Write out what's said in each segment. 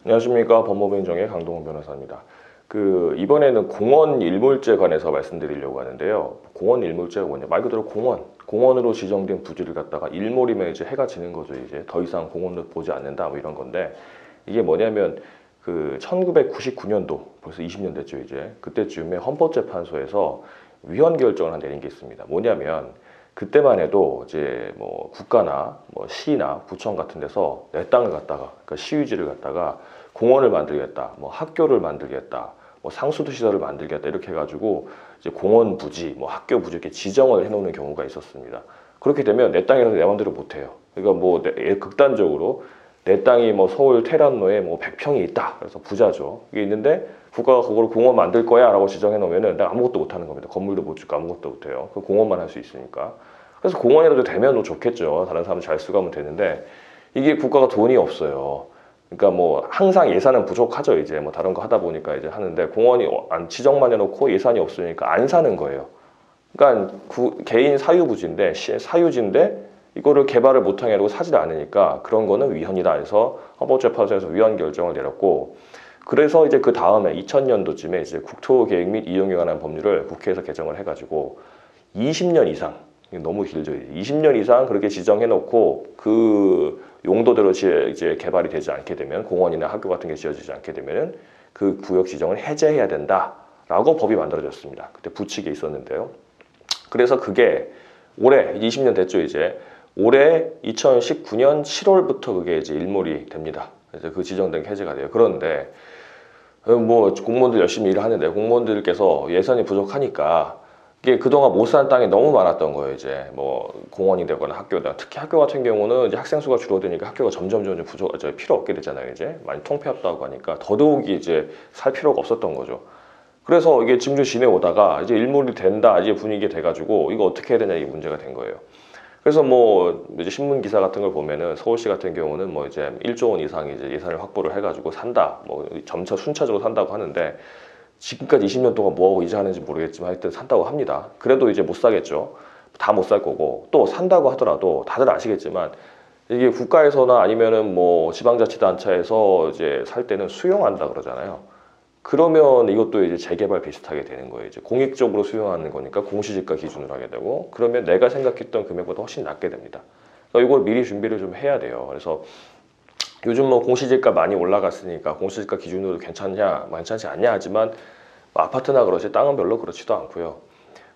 안녕하십니까. 법무부행정의 강동원 변호사입니다. 이번에는 공원 일몰제에 관해서 말씀드리려고 하는데요. 공원 일몰제가 뭐냐? 말 그대로 공원으로 지정된 부지를 갖다가 일몰이면 이제 해가 지는 거죠. 이제 더 이상 공원을 보지 않는다 뭐 이런 건데, 이게 뭐냐면 1999년도 벌써 20년 됐죠. 이제 그때쯤에 헌법재판소에서 위헌 결정을 내린 게 있습니다. 뭐냐면 그때만 해도 이제 뭐 국가나 뭐 시나 구청 같은 데서 내 땅을 갖다가, 그러니까 시유지를 갖다가 공원을 만들겠다, 뭐 학교를 만들겠다, 뭐 상수도 시설을 만들겠다 이렇게 해가지고 이제 공원 부지, 뭐 학교 부지 이렇게 지정을 해놓는 경우가 있었습니다. 그렇게 되면 내 땅에서 내 마음대로 못해요. 그러니까 뭐 극단적으로 내 땅이 뭐 서울 테란로에 뭐 100평이 있다. 그래서 부자죠. 이게 있는데 국가가 그걸 공원 만들 거야 라고 지정해 놓으면은 내가 아무것도 못 하는 겁니다. 건물도 못 짓고 아무것도 못 해요. 그 공원만 할 수 있으니까. 그래서 공원이라도 되면 뭐 좋겠죠. 다른 사람 잘 쓰가면 되는데, 이게 국가가 돈이 없어요. 그러니까 뭐 항상 예산은 부족하죠. 이제 뭐 다른 거 하다 보니까 이제 하는데, 공원이 안 지정만 해놓고 예산이 없으니까 안 사는 거예요. 그러니까 개인 사유부지인데, 사유지인데 이거를 개발을 못하게 하고 사질 않으니까 그런 거는 위헌이다 해서 헌법재판소에서 위헌 결정을 내렸고, 그래서 이제 그 다음에 2000년도쯤에 이제 국토계획 및 이용에 관한 법률을 국회에서 개정을 해가지고 20년 이상, 너무 길죠. 20년 이상 그렇게 지정해 놓고 그 용도대로 이제 개발이 되지 않게 되면, 공원이나 학교 같은 게 지어지지 않게 되면은 그 구역 지정을 해제해야 된다라고 법이 만들어졌습니다. 그때 부칙에 있었는데요. 그래서 그게 올해 20년 됐죠. 이제 올해 2019년 7월부터 그게 이제 일몰이 됩니다. 이제 그 지정된 게 해제가 돼요. 그런데 뭐 공무원들 열심히 일을 하는데, 공무원들께서 예산이 부족하니까 이게 그동안 못 산 땅이 너무 많았던 거예요. 이제 뭐 공원이 되거나 학교다. 특히 학교 같은 경우는 이제 학생 수가 줄어드니까 학교가 점점 필요 없게 되잖아요. 이제 많이 통폐합다고 하니까 더더욱이 이제 살 필요가 없었던 거죠. 그래서 이게 짐좀 지내오다가 이제 일몰이 된다, 이제 분위기 돼가지고 이거 어떻게 해야 되냐, 이게 문제가 된 거예요. 그래서 뭐 이제 신문 기사 같은 걸 보면은 서울시 같은 경우는 뭐 이제 1조 원 이상 이제 예산을 확보를 해가지고 산다, 뭐 점차 순차적으로 산다고 하는데, 지금까지 20년 동안 뭐하고 이자하는지 모르겠지만 하여튼 산다고 합니다. 그래도 이제 못 사겠죠. 다 못 살 거고, 또 산다고 하더라도 다들 아시겠지만 이게 국가에서나 아니면은 뭐 지방자치단체에서 이제 살 때는 수용한다 그러잖아요. 그러면 이것도 이제 재개발 비슷하게 되는 거예요. 이제 공익적으로 수용하는 거니까 공시지가 기준으로 하게 되고, 그러면 내가 생각했던 금액보다 훨씬 낮게 됩니다. 그러니까 이걸 미리 준비를 좀 해야 돼요. 그래서 요즘 뭐 공시지가 많이 올라갔으니까 공시지가 기준으로 괜찮냐, 괜찮지 않냐 하지만 뭐 아파트나 그렇지 땅은 별로 그렇지도 않고요.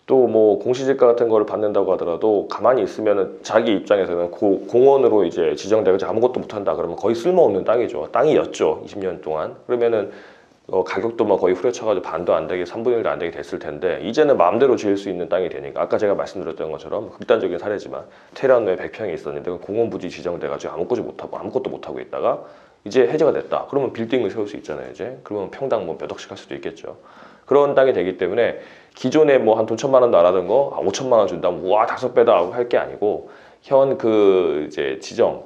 또 뭐 공시지가 같은 거를 받는다고 하더라도 가만히 있으면은 자기 입장에서는 공원으로 이제 지정돼서 아무것도 못한다 그러면 거의 쓸모없는 땅이죠. 땅이었죠. 20년 동안. 그러면은 가격도 뭐 거의 후려쳐가지고 반도 안 되게 3분의 1도 안 되게 됐을 텐데, 이제는 마음대로 지을 수 있는 땅이 되니까, 아까 제가 말씀드렸던 것처럼 극단적인 사례지만 테란로에 100평이 있었는데 공원 부지 지정돼가지고 아무것도 못하고 있다가 이제 해제가 됐다. 그러면 빌딩을 세울 수 있잖아요. 이제 그러면 평당 뭐 몇 억씩 할 수도 있겠죠. 그런 땅이 되기 때문에 기존에 뭐 한 돈 1,000만 원도 안 하던 거 5천만 원 준다, 우와 5배다 할 게 아니고, 현 이제 지정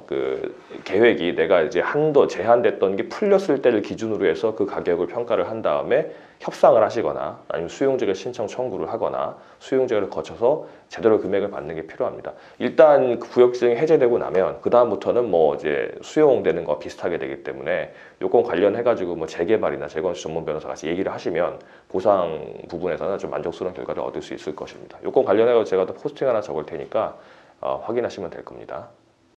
계획이 내가 이제 제한됐던 게 풀렸을 때를 기준으로 해서 그 가격을 평가를 한 다음에 협상을 하시거나 아니면 수용자가 신청 청구를 하거나 수용자를 거쳐서 제대로 금액을 받는 게 필요합니다. 일단 구역 지정이 해제되고 나면 그 다음부터는 뭐 이제 수용되는 거 비슷하게 되기 때문에, 요건 관련해 가지고 뭐 재개발이나 재건축 전문 변호사 같이 얘기를 하시면 보상 부분에서는 좀 만족스러운 결과를 얻을 수 있을 것입니다. 요건 관련해 가지고 제가 또 포스팅 하나 적을 테니까 확인하시면 될 겁니다.